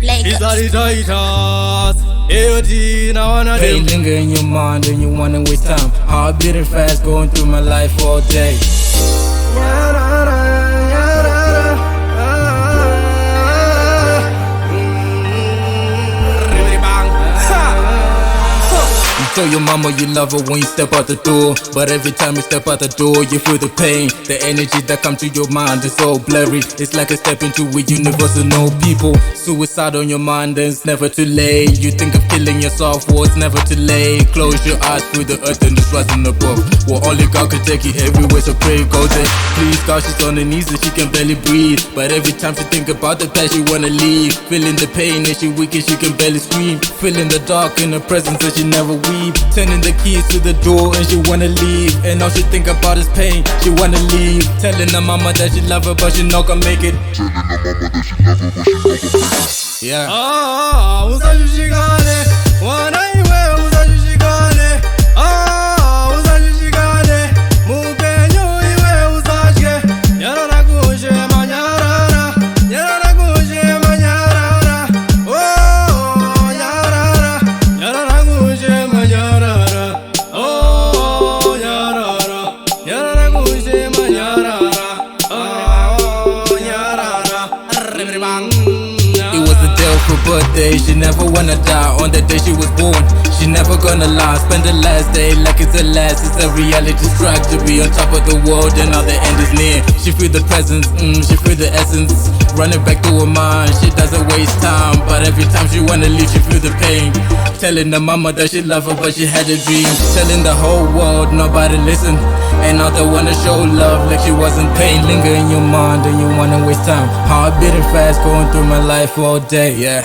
It's all the Tyttus. AOT, now I know Pain linger in your mind and you wanna waste time. Heart beating fast, going through my life all day. Nyarara, Nyarara, You tell your mama you love her when you step out the door, but every time you step out the door you feel the pain. The energy that comes to your mind is so blurry. It's like a step into a universe of no people. Suicide on your mind and it's never too late. You think of killing yourself, well it's never too late. Close your eyes, feel the earth and it's rising above. Well only God can take you everywhere, so pray go there. Please God, she's on her knees and she can barely breathe, but every time she think about the past she wanna leave. Feeling the pain and she weak and she can barely scream. Feeling the dark in her presence and she never weep. Turning the keys to the door and she wanna leave, and all she think about is pain, she wanna leave. Telling her mama that she love her but she not gonna make it. Yeah. 웃어줄 시간에 원하이왜 웃어줄 시간에 웃어줄 시간에 무배뇨 이왜 웃어지게 열어라고 쉐마 냐라라 열어라고 쉐마 냐라라 오 냐라라 열어라고 쉐마 냐라라 오 냐라라 열어라고 쉐마 냐라라 오 냐라라 It was the day of her birthday, she never wanna die. On the day she was born, she never gonna lie. Spend the last day like it's the last. It's a reality track to be on top of the world and now the end is near. She feel the presence, she feel the essence running back to her mind. She doesn't waste time, but every time she wanna leave she feel the pain. Telling the mama that she love her but she had a dream. Telling the whole world nobody listen, and now they wanna show love like she wasn't pain. Linger in your mind and you wanna waste time. Heart beating fast, going through my life all day, yeah.